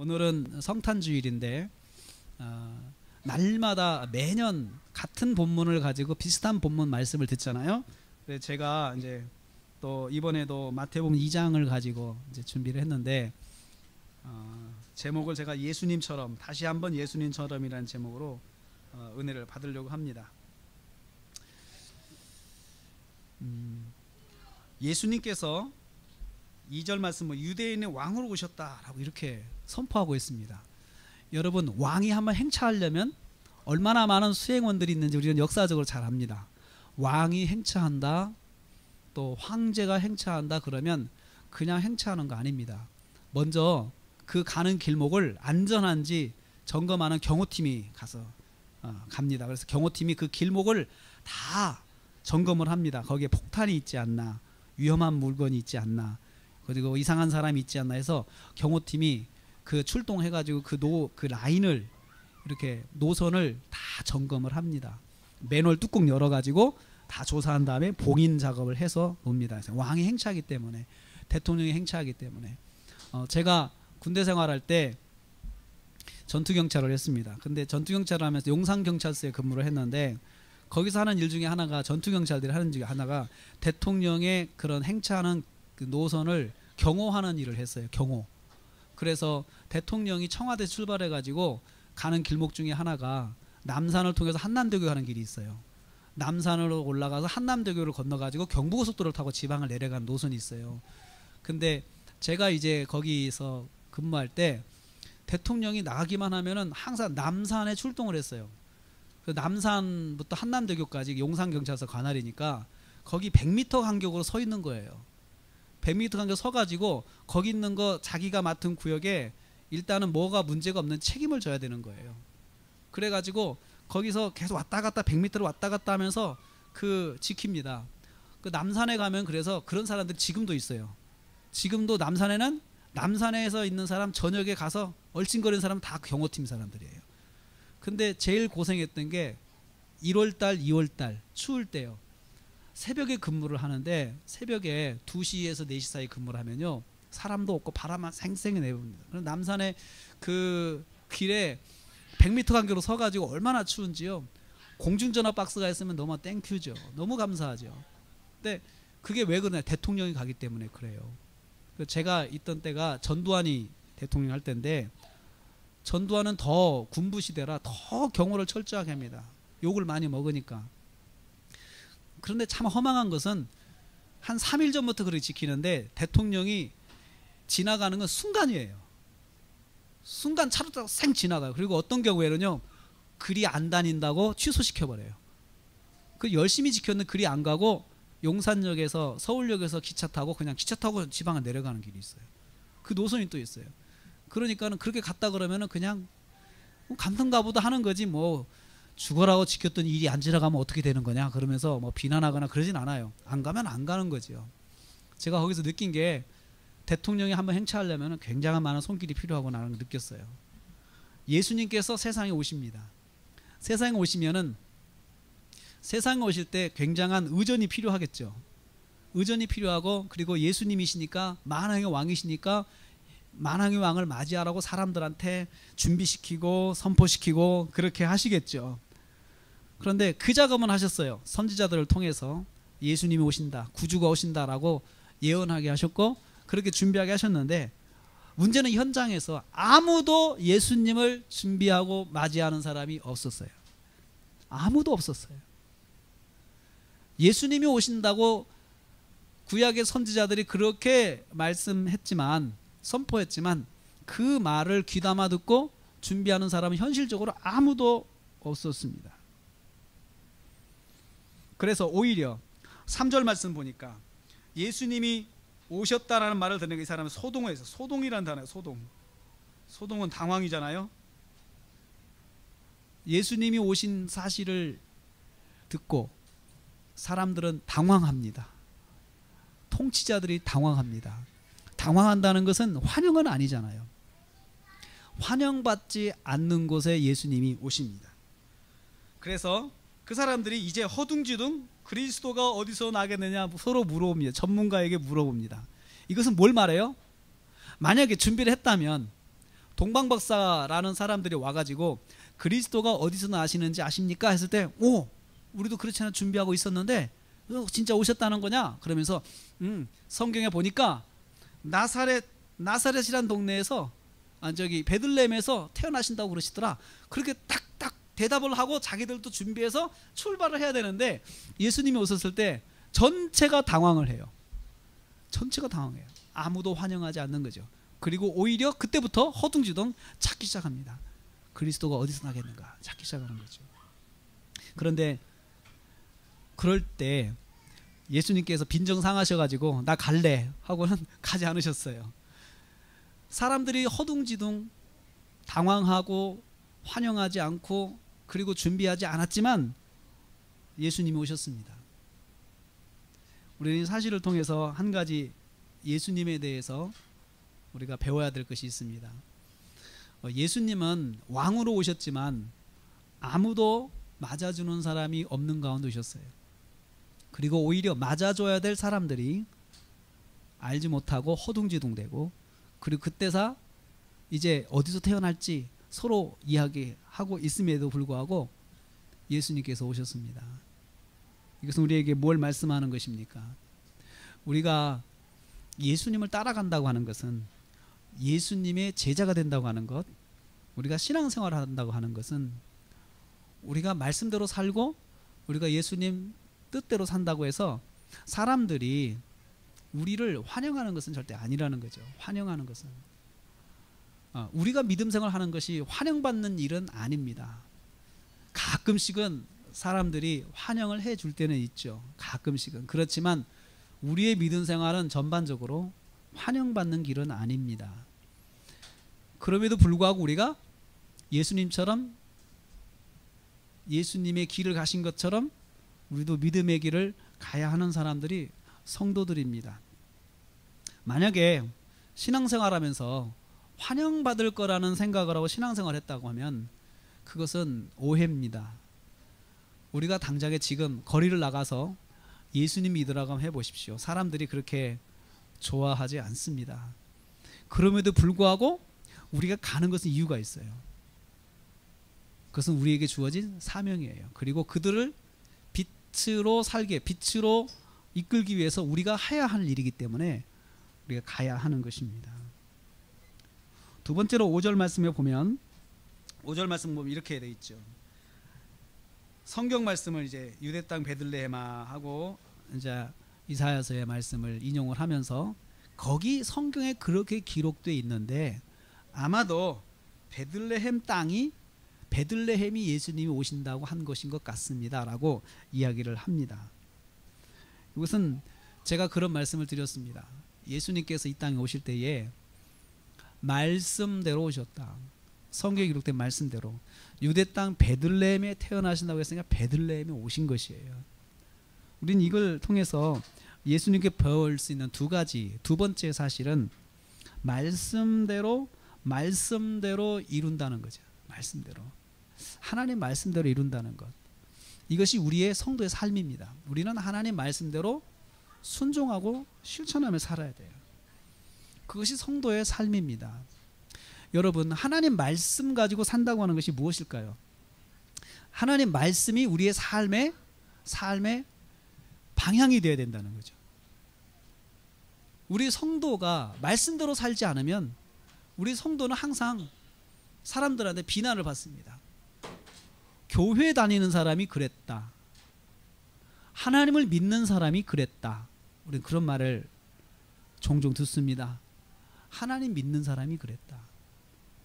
오늘은 성탄주일인데 날마다 매년 같은 본문을 가지고 비슷한 본문 말씀을 듣잖아요. 그래서 제가 이제 또 이번에도 마태복음 2장을 가지고 이제 준비를 했는데 제목을 제가 예수님처럼, 다시 한번 예수님처럼이라는 제목으로 은혜를 받으려고 합니다. 예수님께서 2절 말씀 유대인의 왕으로 오셨다라고 이렇게 선포하고 있습니다. 여러분, 왕이 한번 행차하려면 얼마나 많은 수행원들이 있는지 우리는 역사적으로 잘 압니다. 왕이 행차한다, 또 황제가 행차한다 그러면 그냥 행차하는 거 아닙니다. 먼저 그 가는 길목을 안전한지 점검하는 경호팀이 가서 갑니다. 그래서 경호팀이 그 길목을 다 점검을 합니다. 거기에 폭탄이 있지 않나, 위험한 물건이 있지 않나, 그리고 이상한 사람이 있지 않나 해서 경호팀이 그 출동해가지고 그 라인을 이렇게 노선을 다 점검을 합니다. 맨홀 뚜껑 열어가지고 다 조사한 다음에 봉인 작업을 해서 옵니다. 왕이 행차하기 때문에, 대통령이 행차하기 때문에. 제가 군대 생활할 때 전투경찰을 했습니다. 근데 전투경찰을 하면서 용산경찰서에 근무를 했는데 거기서 하는 일 중에 하나가, 전투경찰들이 하는 일 중에 하나가 대통령의 그런 행차하는 그 노선을 경호하는 일을 했어요. 경호. 그래서 대통령이 청와대 출발해 가지고 가는 길목 중에 하나가 남산을 통해서 한남대교 가는 길이 있어요. 남산으로 올라가서 한남대교를 건너 가지고 경부고속도로를 타고 지방을 내려가는 노선이 있어요. 근데 제가 이제 거기서 근무할 때 대통령이 나가기만 하면은 항상 남산에 출동을 했어요. 그 남산부터 한남대교까지 용산경찰서 관할이니까 거기 100m 간격으로 서 있는 거예요. 100m 간격 서가지고 거기 있는 거 자기가 맡은 구역에 일단은 뭐가 문제가 없는 책임을 져야 되는 거예요. 그래가지고 거기서 계속 왔다 갔다 100m를 왔다 갔다 하면서 그 지킵니다. 그 남산에 가면 그래서 그런 사람들이 지금도 있어요. 지금도 남산에는 남산에서 있는 사람, 저녁에 가서 얼씬거리는 사람은 다 경호팀 사람들이에요. 근데 제일 고생했던 게 1월달, 2월달 추울 때요. 새벽에 근무를 하는데 새벽에 2시에서 4시 사이 근무를 하면요, 사람도 없고 바람만 생생히 내봅니다. 그럼 남산의 그 길에 100m 간격으로 서가지고 얼마나 추운지요. 공중전화 박스가 있으면 너무 땡큐죠. 너무 감사하죠. 근데 그게 왜 그러냐, 대통령이 가기 때문에 그래요. 제가 있던 때가 전두환이 대통령 할 때인데, 전두환은 더 군부 시대라 더 경호를 철저하게 합니다. 욕을 많이 먹으니까. 그런데 참 허망한 것은 한 3일 전부터 그렇게 지키는데 대통령이 지나가는 건 순간이에요. 순간 차로 타고 쌩 지나가요. 그리고 어떤 경우에는요, 글이 안 다닌다고 취소시켜버려요. 그 열심히 지켰는데 글이 안 가고 용산역에서, 서울역에서 기차 타고 그냥 기차 타고 지방을 내려가는 길이 있어요. 그 노선이 또 있어요. 그러니까는 그렇게 갔다 그러면은 그냥 감던가 보다 하는 거지, 뭐 죽어라고 지켰던 일이 안 지나가면 어떻게 되는 거냐 그러면서 뭐 비난하거나 그러진 않아요. 안 가면 안 가는 거죠. 제가 거기서 느낀 게, 대통령이 한번 행차하려면 굉장한 많은 손길이 필요하구나 느꼈어요. 예수님께서 세상에 오십니다. 세상에 오시면은, 세상에 오실 때 굉장한 의전이 필요하겠죠. 의전이 필요하고, 그리고 예수님이시니까, 만왕의 왕이시니까 만왕의 왕을 맞이하라고 사람들한테 준비시키고 선포시키고 그렇게 하시겠죠. 그런데 그 작업은 하셨어요. 선지자들을 통해서 예수님이 오신다, 구주가 오신다라고 예언하게 하셨고 그렇게 준비하게 하셨는데, 문제는 현장에서 아무도 예수님을 준비하고 맞이하는 사람이 없었어요. 아무도 없었어요. 예수님이 오신다고 구약의 선지자들이 그렇게 말씀했지만, 선포했지만 그 말을 귀담아 듣고 준비하는 사람은 현실적으로 아무도 없었습니다. 그래서 오히려 3절 말씀 보니까 예수님이 오셨다라는 말을 듣는 이 사람은 소동해서, 소동이라는 단어예요. 소동은 당황이잖아요. 예수님이 오신 사실을 듣고 사람들은 당황합니다. 통치자들이 당황합니다. 당황한다는 것은 환영은 아니잖아요. 환영받지 않는 곳에 예수님이 오십니다. 그래서 그 사람들이 이제 허둥지둥 그리스도가 어디서 나겠느냐 서로 물어봅니다. 전문가에게 물어봅니다. 이것은 뭘 말해요? 만약에 준비를 했다면 동방박사라는 사람들이 와가지고 그리스도가 어디서 나시는지 아십니까? 했을 때, 오, 우리도 그렇지 않아 준비하고 있었는데 진짜 오셨다는 거냐? 그러면서 성경에 보니까 나사렛이란 동네에서 저기 베들레헴에서 태어나신다고 그러시더라. 그렇게 딱딱 대답을 하고 자기들도 준비해서 출발을 해야 되는데 예수님이 오셨을 때 전체가 당황을 해요. 전체가 당황해요. 아무도 환영하지 않는 거죠. 그리고 오히려 그때부터 허둥지둥 찾기 시작합니다. 그리스도가 어디서 나겠는가 찾기 시작하는 거죠. 그런데 그럴 때 예수님께서 빈정상하셔가지고 나 갈래 하고는 가지 않으셨어요. 사람들이 허둥지둥 당황하고 환영하지 않고 그리고 준비하지 않았지만 예수님이 오셨습니다. 우리는 사실을 통해서 한 가지 예수님에 대해서 우리가 배워야 될 것이 있습니다. 예수님은 왕으로 오셨지만 아무도 맞아주는 사람이 없는 가운데 오셨어요. 그리고 오히려 맞아줘야 될 사람들이 알지 못하고 허둥지둥대고, 그리고 그때서 이제 어디서 태어날지 서로 이야기하고 있음에도 불구하고 예수님께서 오셨습니다. 이것은 우리에게 뭘 말씀하는 것입니까? 우리가 예수님을 따라간다고 하는 것은, 예수님의 제자가 된다고 하는 것, 우리가 신앙생활을 한다고 하는 것은 우리가 말씀대로 살고 우리가 예수님 뜻대로 산다고 해서 사람들이 우리를 환영하는 것은 절대 아니라는 거죠. 환영하는 것은 우리가 믿음생활 하는 것이 환영받는 일은 아닙니다. 가끔씩은 사람들이 환영을 해줄 때는 있죠. 가끔씩은. 그렇지만 우리의 믿음생활은 전반적으로 환영받는 길은 아닙니다. 그럼에도 불구하고 우리가 예수님처럼, 예수님의 길을 가신 것처럼 우리도 믿음의 길을 가야 하는 사람들이 성도들입니다. 만약에 신앙생활하면서 환영받을 거라는 생각을 하고 신앙생활을 했다고 하면 그것은 오해입니다. 우리가 당장에 지금 거리를 나가서 예수님 믿으라고 한번 해보십시오. 사람들이 그렇게 좋아하지 않습니다. 그럼에도 불구하고 우리가 가는 것은 이유가 있어요. 그것은 우리에게 주어진 사명이에요. 그리고 그들을 빛으로 살게, 빛으로 이끌기 위해서 우리가 해야 할 일이기 때문에 우리가 가야 하는 것입니다. 두 번째로 5절 말씀에 보면, 5절 말씀 보면 이렇게 되어 있죠. 성경 말씀을 이제 유대 땅 베들레헴아 하고 이제 이사야서의 말씀을 인용을 하면서 거기 성경에 그렇게 기록되어 있는데 아마도 베들레헴 땅이, 베들레헴이 예수님이 오신다고 한 것인 것 같습니다 라고 이야기를 합니다. 이것은 제가 그런 말씀을 드렸습니다. 예수님께서 이 땅에 오실 때에 말씀대로 오셨다. 성경에 기록된 말씀대로 유대 땅 베들레헴에 태어나신다고 했으니까 베들레헴에 오신 것이에요. 우리는 이걸 통해서 예수님께 배울 수 있는 두 가지, 두 번째 사실은 말씀대로 이룬다는 거죠. 말씀대로, 하나님 말씀대로 이룬다는 것, 이것이 우리의 성도의 삶입니다. 우리는 하나님 말씀대로 순종하고 실천하며 살아야 돼요. 그것이 성도의 삶입니다. 여러분, 하나님 말씀 가지고 산다고 하는 것이 무엇일까요? 하나님 말씀이 우리의 삶의 방향이 되어야 된다는 거죠. 우리 성도가 말씀대로 살지 않으면 우리 성도는 항상 사람들한테 비난을 받습니다. 교회 다니는 사람이 그랬다. 하나님을 믿는 사람이 그랬다. 우리는 그런 말을 종종 듣습니다. 하나님 믿는 사람이 그랬다.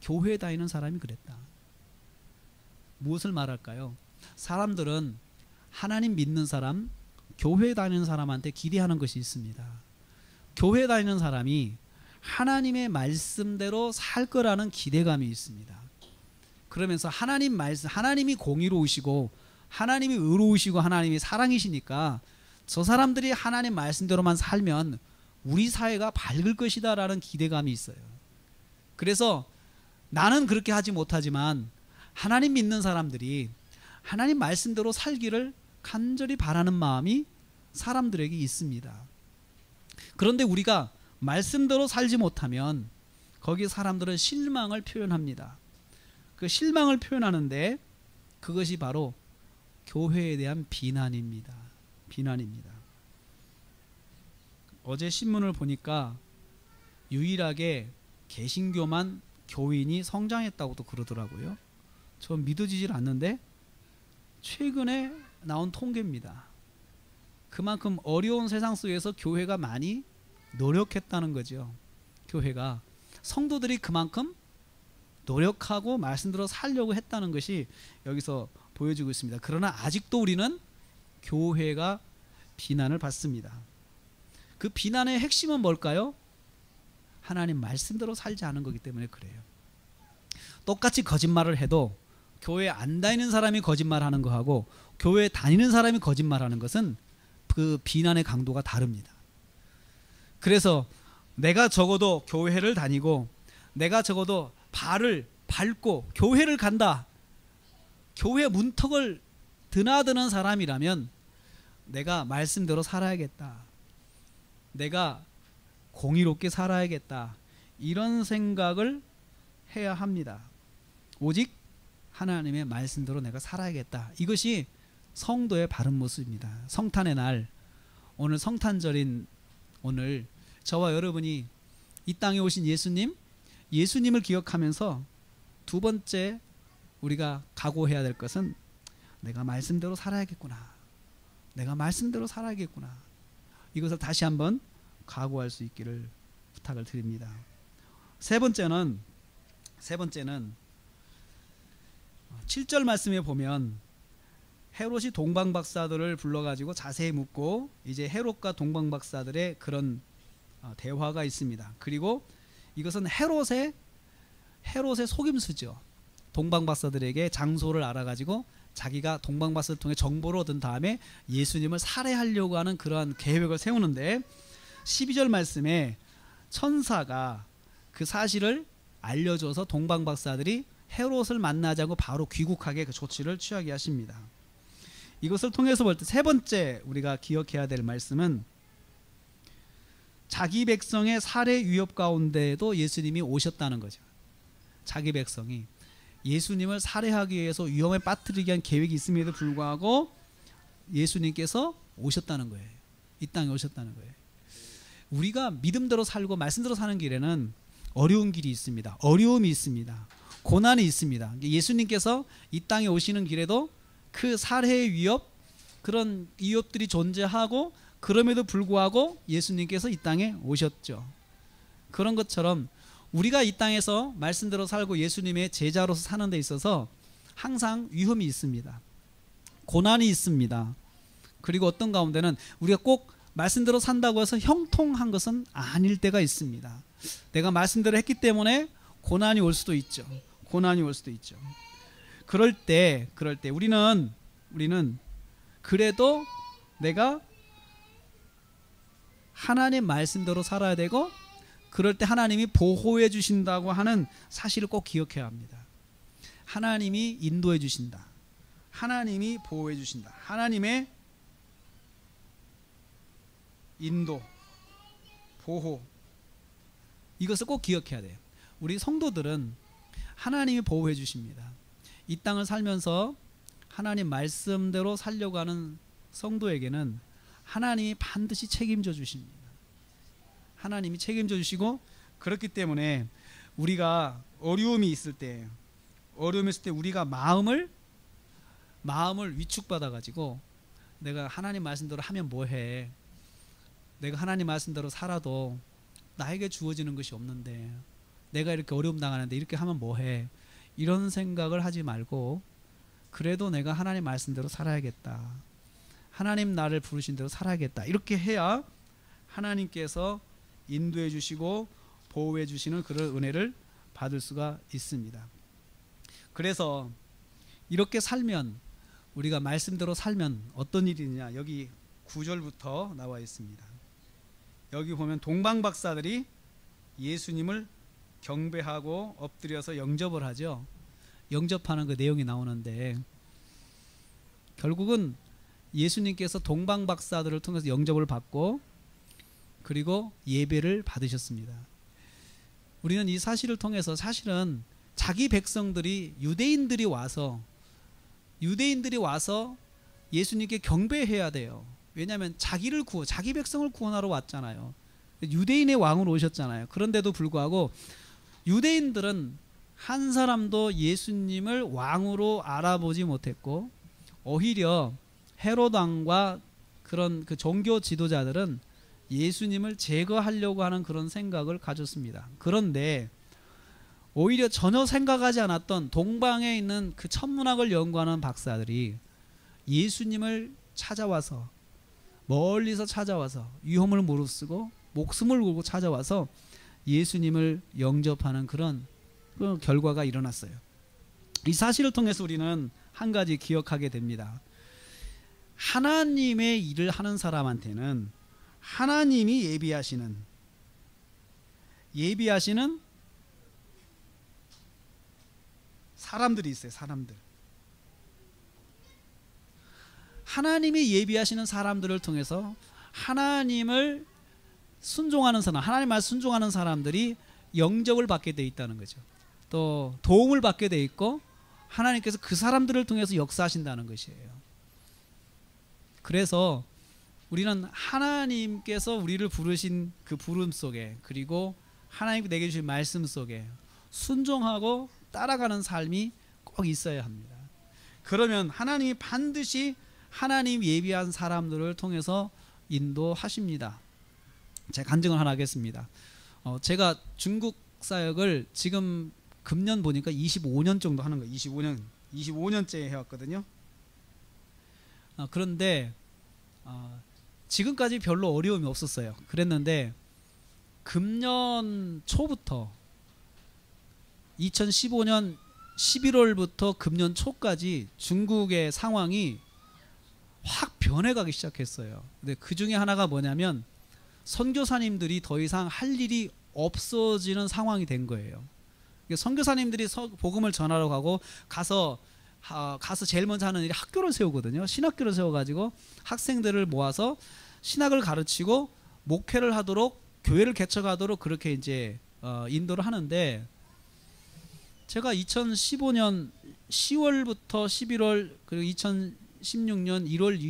교회 다니는 사람이 그랬다. 무엇을 말할까요? 사람들은 하나님 믿는 사람, 교회 다니는 사람한테 기대하는 것이 있습니다. 교회 다니는 사람이 하나님의 말씀대로 살 거라는 기대감이 있습니다. 그러면서 하나님 말씀, 하나님이 공의로우시고 하나님이 의로우시고 하나님이 사랑이시니까 저 사람들이 하나님 말씀대로만 살면 우리 사회가 밝을 것이다 라는 기대감이 있어요. 그래서 나는 그렇게 하지 못하지만 하나님 믿는 사람들이 하나님 말씀대로 살기를 간절히 바라는 마음이 사람들에게 있습니다. 그런데 우리가 말씀대로 살지 못하면 거기 사람들은 실망을 표현합니다. 그 실망을 표현하는데 그것이 바로 교회에 대한 비난입니다. 비난입니다. 어제 신문을 보니까 유일하게 개신교만 교인이 성장했다고도 그러더라고요. 전 믿어지질 않는데 최근에 나온 통계입니다. 그만큼 어려운 세상 속에서 교회가 많이 노력했다는 거죠. 교회가 성도들이 그만큼 노력하고 말씀대로 살려고 했다는 것이 여기서 보여지고 있습니다. 그러나 아직도 우리는 교회가 비난을 받습니다. 그 비난의 핵심은 뭘까요? 하나님 말씀대로 살지 않은 거기 때문에 그래요. 똑같이 거짓말을 해도 교회 안 다니는 사람이 거짓말하는 거하고 교회 다니는 사람이 거짓말하는 것은 그 비난의 강도가 다릅니다. 그래서 내가 적어도 교회를 다니고 내가 적어도 발을 밟고 교회를 간다, 교회 문턱을 드나드는 사람이라면 내가 말씀대로 살아야겠다, 내가 공의롭게 살아야겠다, 이런 생각을 해야 합니다. 오직 하나님의 말씀대로 내가 살아야겠다. 이것이 성도의 바른 모습입니다. 성탄의 날, 오늘 성탄절인 오늘 저와 여러분이 이 땅에 오신 예수님을 기억하면서 두 번째 우리가 각오해야 될 것은 내가 말씀대로 살아야겠구나, 내가 말씀대로 살아야겠구나, 이것을 다시 한번 각오할 수 있기를 부탁을 드립니다. 세 번째는 7절 말씀에 보면 헤롯이 동방박사들을 불러가지고 자세히 묻고 이제 헤롯과 동방박사들의 그런 대화가 있습니다. 그리고 이것은 헤롯의 속임수죠. 동방박사들에게 장소를 알아가지고 자기가 동방박사를 통해 정보를 얻은 다음에 예수님을 살해하려고 하는 그러한 계획을 세우는데 12절 말씀에 천사가 그 사실을 알려줘서 동방박사들이 헤롯을 만나지 않고 바로 귀국하게 그 조치를 취하게 하십니다. 이것을 통해서 볼 때 세 번째 우리가 기억해야 될 말씀은 자기 백성의 살해 위협 가운데에도 예수님이 오셨다는 거죠. 자기 백성이 예수님을 살해하기 위해서 위험에 빠뜨리기 위한 계획이 있음에도 불구하고 예수님께서 오셨다는 거예요. 이 땅에 오셨다는 거예요. 우리가 믿음대로 살고 말씀대로 사는 길에는 어려운 길이 있습니다. 어려움이 있습니다. 고난이 있습니다. 예수님께서 이 땅에 오시는 길에도 그 살해의 위협, 그런 위협들이 존재하고 그럼에도 불구하고 예수님께서 이 땅에 오셨죠. 그런 것처럼 우리가 이 땅에서 말씀대로 살고 예수님의 제자로서 사는 데 있어서 항상 위험이 있습니다. 고난이 있습니다. 그리고 어떤 가운데는 우리가 꼭 말씀대로 산다고 해서 형통한 것은 아닐 때가 있습니다. 내가 말씀대로 했기 때문에 고난이 올 수도 있죠. 고난이 올 수도 있죠. 그럴 때 우리는 그래도 내가 하나님 말씀대로 살아야 되고, 그럴 때 하나님이 보호해 주신다고 하는 사실을 꼭 기억해야 합니다. 하나님이 인도해 주신다, 하나님이 보호해 주신다, 하나님의 인도, 보호, 이것을 꼭 기억해야 돼요. 우리 성도들은 하나님이 보호해 주십니다. 이 땅을 살면서 하나님 말씀대로 살려고 하는 성도에게는 하나님이 반드시 책임져 주십니다. 하나님이 책임져 주시고, 그렇기 때문에 우리가 어려움이 있을 때 우리가 마음을 위축받아 가지고 내가 하나님 말씀대로 하면 뭐해, 내가 하나님 말씀대로 살아도 나에게 주어지는 것이 없는데, 내가 이렇게 어려움 당하는데 이렇게 하면 뭐해, 이런 생각을 하지 말고 그래도 내가 하나님 말씀대로 살아야겠다, 하나님 나를 부르신 대로 살아야겠다, 이렇게 해야 하나님께서 인도해 주시고 보호해 주시는 그런 은혜를 받을 수가 있습니다. 그래서 이렇게 살면, 우리가 말씀대로 살면 어떤 일이냐, 여기 9절부터 나와 있습니다. 여기 보면 동방박사들이 예수님을 경배하고 엎드려서 영접을 하죠. 영접하는 그 내용이 나오는데, 결국은 예수님께서 동방박사들을 통해서 영접을 받고 그리고 예배를 받으셨습니다. 우리는 이 사실을 통해서 사실은 자기 백성들이 유대인들이 와서 예수님께 경배해야 돼요. 왜냐하면 자기 백성을 구원하러 왔잖아요. 유대인의 왕으로 오셨잖아요. 그런데도 불구하고 유대인들은 한 사람도 예수님을 왕으로 알아보지 못했고, 오히려 헤롯 왕과 그런 그 종교 지도자들은 예수님을 제거하려고 하는 그런 생각을 가졌습니다. 그런데 오히려 전혀 생각하지 않았던 동방에 있는 그 천문학을 연구하는 박사들이 예수님을 찾아와서, 멀리서 찾아와서 위험을 무릅쓰고 목숨을 걸고 찾아와서 예수님을 영접하는 그런 그 결과가 일어났어요. 이 사실을 통해서 우리는 한 가지 기억하게 됩니다. 하나님의 일을 하는 사람한테는 하나님이 예비하시는 사람들이 있어요. 사람들. 하나님이 예비하시는 사람들을 통해서 하나님을 순종하는 사람, 하나님 말 순종하는 사람들이 영접을 받게 돼 있다는 거죠. 또 도움을 받게 돼 있고 하나님께서 그 사람들을 통해서 역사하신다는 것이에요. 그래서 우리는 하나님께서 우리를 부르신 그 부름 속에, 그리고 하나님 내게 주신 말씀 속에 순종하고 따라가는 삶이 꼭 있어야 합니다. 그러면 하나님이 반드시 하나님 예비한 사람들을 통해서 인도하십니다. 제가 간증을 하나 하겠습니다. 제가 중국 사역을 지금 금년 보니까 25년 정도 하는 거예요. 25년째 해왔거든요. 그런데 지금까지 별로 어려움이 없었어요. 그랬는데 금년 초부터 2015년 11월부터 금년 초까지 중국의 상황이 확 변해가기 시작했어요. 근데 그 중에 하나가 뭐냐면 선교사님들이 더 이상 할 일이 없어지는 상황이 된 거예요. 선교사님들이 복음을 전하러 가서 제일 먼저 하는 일이 학교를 세우거든요. 신학교를 세워가지고 학생들을 모아서 신학을 가르치고 목회를 하도록, 교회를 개척하도록 그렇게 이제 인도를 하는데, 제가 2015년 10월부터 11월 그리고 2016년 1월,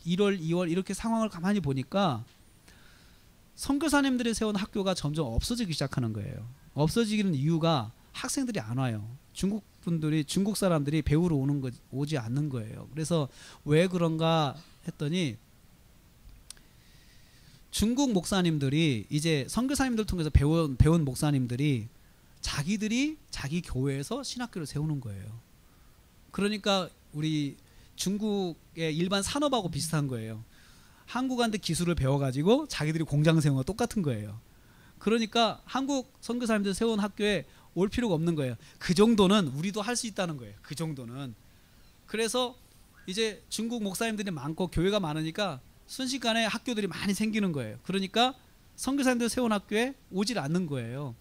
2월 이렇게 상황을 가만히 보니까 선교사님들이 세운 학교가 점점 없어지기 시작하는 거예요. 없어지는 이유가 학생들이 안 와요. 중국 사람들이 배우러 오지 않는 거예요. 그래서 왜 그런가 했더니 중국 목사님들이 이제 선교사님들 통해서 배운 목사님들이 자기 교회에서 신학교를 세우는 거예요. 그러니까 우리 중국의 일반 산업하고 비슷한 거예요. 한국한테 기술을 배워가지고 자기들이 공장 세우는 거 똑같은 거예요. 그러니까 한국 선교사님들 세운 학교에 올 필요가 없는 거예요. 그 정도는 우리도 할 수 있다는 거예요. 그 정도는. 그래서 이제 중국 목사님들이 많고 교회가 많으니까 순식간에 학교들이 많이 생기는 거예요. 그러니까 선교사님들 세운 학교에 오질 않는 거예요.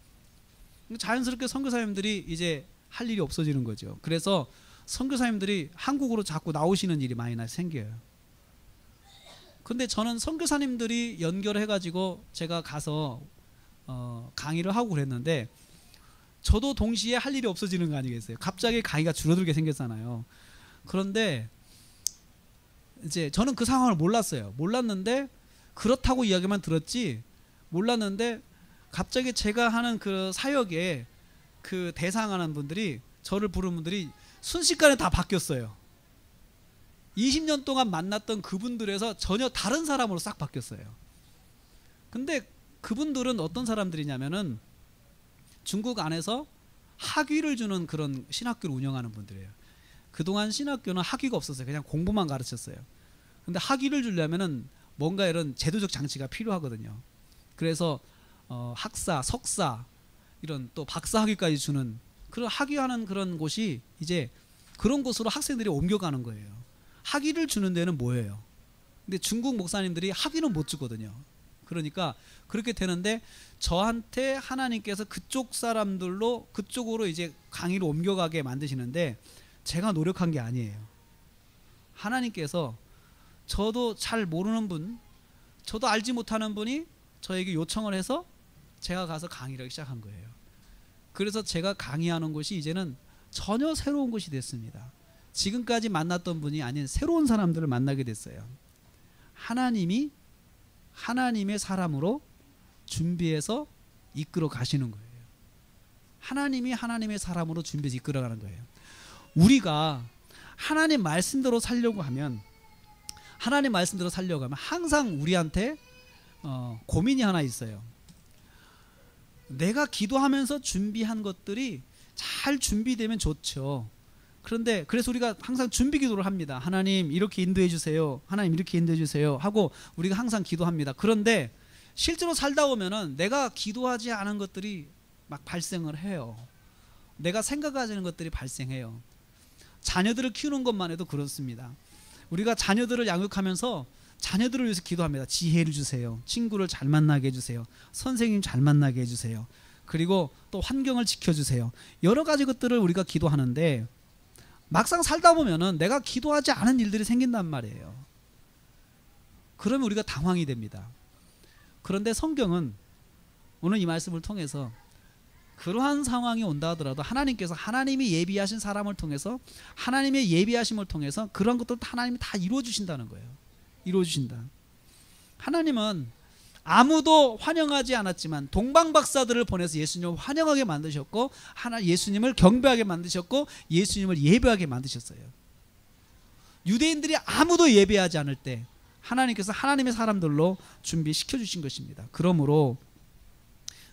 자연스럽게 선교사님들이 이제 할 일이 없어지는 거죠. 그래서 선교사님들이 한국으로 자꾸 나오시는 일이 많이 생겨요. 근데 저는 선교사님들이 연결해가지고 제가 가서 강의를 하고 그랬는데, 저도 동시에 할 일이 없어지는 거 아니겠어요? 갑자기 강의가 줄어들게 생겼잖아요. 그런데 이제 저는 그 상황을 몰랐는데 그렇다고 이야기만 들었지 몰랐는데, 갑자기 제가 하는 그 사역에 그 대상하는 분들이, 저를 부른 분들이 순식간에 다 바뀌었어요. 20년 동안 만났던 그분들에서 전혀 다른 사람으로 싹 바뀌었어요. 근데 그분들은 어떤 사람들이냐면은 중국 안에서 학위를 주는 그런 신학교를 운영하는 분들이에요. 그동안 신학교는 학위가 없었어요. 그냥 공부만 가르쳤어요. 근데 학위를 주려면은 뭔가 이런 제도적 장치가 필요하거든요. 그래서 학사, 석사, 이런 또 박사 학위까지 주는 그런 학위하는 그런 곳이 이제 그런 곳으로 학생들이 옮겨가는 거예요. 학위를 주는 데는 뭐예요? 근데 중국 목사님들이 학위는 못 주거든요. 그러니까 그렇게 되는데, 저한테 하나님께서 그쪽으로 이제 강의를 옮겨가게 만드시는데, 제가 노력한 게 아니에요. 하나님께서 저도 잘 모르는 분, 저도 알지 못하는 분이 저에게 요청을 해서 제가 가서 강의를 하기 시작한 거예요. 그래서 제가 강의하는 곳이 이제는 전혀 새로운 곳이 됐습니다. 지금까지 만났던 분이 아닌 새로운 사람들을 만나게 됐어요. 하나님이 하나님의 사람으로 준비해서 이끌어 가시는 거예요. 하나님이 하나님의 사람으로 준비해서 이끌어 가는 거예요. 우리가 하나님 말씀대로 살려고 하면 항상 우리한테 고민이 하나 있어요. 내가 기도하면서 준비한 것들이 잘 준비되면 좋죠. 그런데 그래서 우리가 항상 준비 기도를 합니다. 하나님 이렇게 인도해 주세요. 하나님 이렇게 인도해 주세요 하고 우리가 항상 기도합니다. 그런데 실제로 살다 보면은 내가 기도하지 않은 것들이 막 발생을 해요. 내가 생각하지 않은 것들이 발생해요. 자녀들을 키우는 것만 해도 그렇습니다. 우리가 자녀들을 양육하면서 자녀들을 위해서 기도합니다. 지혜를 주세요. 친구를 잘 만나게 해주세요. 선생님 잘 만나게 해주세요. 그리고 또 환경을 지켜주세요. 여러 가지 것들을 우리가 기도하는데 막상 살다 보면은 내가 기도하지 않은 일들이 생긴단 말이에요. 그러면 우리가 당황이 됩니다. 그런데 성경은 오늘 이 말씀을 통해서 그러한 상황이 온다 하더라도 하나님께서 하나님이 예비하신 사람을 통해서 하나님의 예비하심을 통해서 그런 것들을 하나님이 다 이루어 주신다는 거예요. 이루어 주신다. 하나님은 아무도 환영하지 않았지만 동방박사들을 보내서 예수님을 환영하게 만드셨고 예수님을 경배하게 만드셨고 예수님을 예배하게 만드셨어요. 유대인들이 아무도 예배하지 않을 때 하나님께서 하나님의 사람들로 준비시켜 주신 것입니다. 그러므로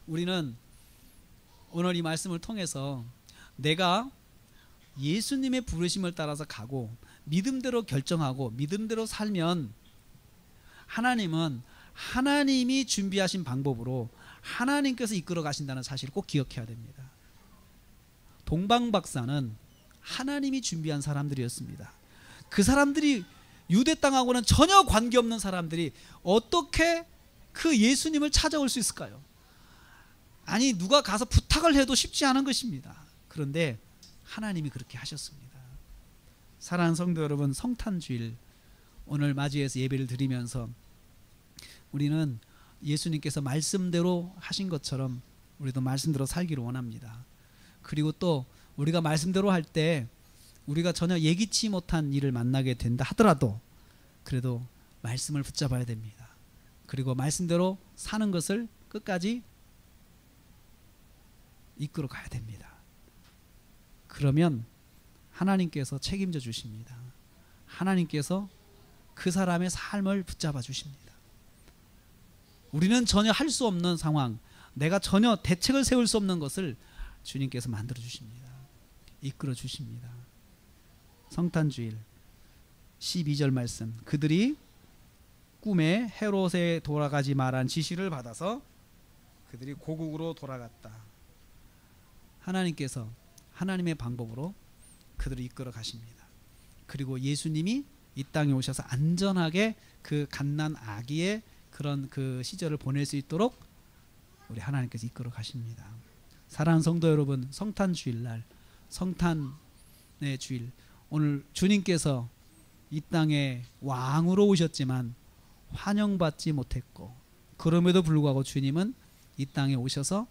우리는 오늘 이 말씀을 통해서 내가 예수님의 부르심을 따라서 가고 믿음대로 결정하고 믿음대로 살면 하나님은 하나님이 준비하신 방법으로 하나님께서 이끌어 가신다는 사실을 꼭 기억해야 됩니다. 동방박사는 하나님이 준비한 사람들이었습니다. 그 사람들이 유대 땅하고는 전혀 관계없는 사람들이 어떻게 그 예수님을 찾아올 수 있을까요? 아니 누가 가서 부탁을 해도 쉽지 않은 것입니다. 그런데 하나님이 그렇게 하셨습니다. 사랑하는 성도 여러분, 성탄주일 오늘 맞이해서 예배를 드리면서 우리는 예수님께서 말씀대로 하신 것처럼 우리도 말씀대로 살기를 원합니다. 그리고 또 우리가 말씀대로 할 때 우리가 전혀 예기치 못한 일을 만나게 된다 하더라도 그래도 말씀을 붙잡아야 됩니다. 그리고 말씀대로 사는 것을 끝까지 이끌어 가야 됩니다. 그러면 하나님께서 책임져 주십니다. 하나님께서 그 사람의 삶을 붙잡아 주십니다. 우리는 전혀 할 수 없는 상황, 내가 전혀 대책을 세울 수 없는 것을 주님께서 만들어 주십니다. 이끌어 주십니다. 성탄주일 12절 말씀, 그들이 꿈에 헤롯에 돌아가지 말란 지시를 받아서 그들이 고국으로 돌아갔다. 하나님께서 하나님의 방법으로 그들을 이끌어 가십니다. 그리고 예수님이 이 땅에 오셔서 안전하게 그 갓난 아기의 그런 그 시절을 보낼 수 있도록 우리 하나님께서 이끌어 가십니다. 사랑하는 성도 여러분, 성탄 주일날, 성탄의 주일, 오늘 주님께서 이 땅에 왕으로 오셨지만 환영받지 못했고 그럼에도 불구하고 주님은 이 땅에 오셔서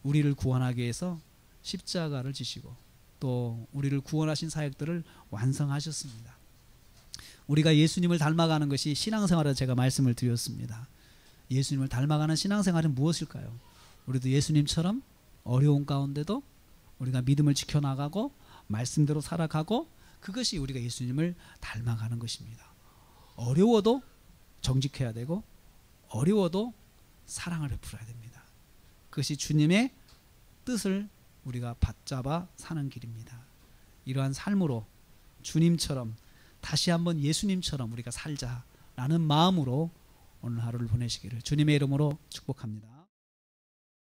우리를 구원하기 위해서 십자가를 지시고 또 우리를 구원하신 사역들을 완성하셨습니다. 우리가 예수님을 닮아가는 것이 신앙생활을 제가 말씀을 드렸습니다. 예수님을 닮아가는 신앙생활은 무엇일까요? 우리도 예수님처럼 어려운 가운데도 우리가 믿음을 지켜나가고 말씀대로 살아가고 그것이 우리가 예수님을 닮아가는 것입니다. 어려워도 정직해야 되고 어려워도 사랑을 베풀어야 됩니다. 그것이 주님의 뜻을 우리가 받잡아 사는 길입니다. 이러한 삶으로 주님처럼 다시 한번 예수님처럼 우리가 살자라는 마음으로 오늘 하루를 보내시기를 주님의 이름으로 축복합니다.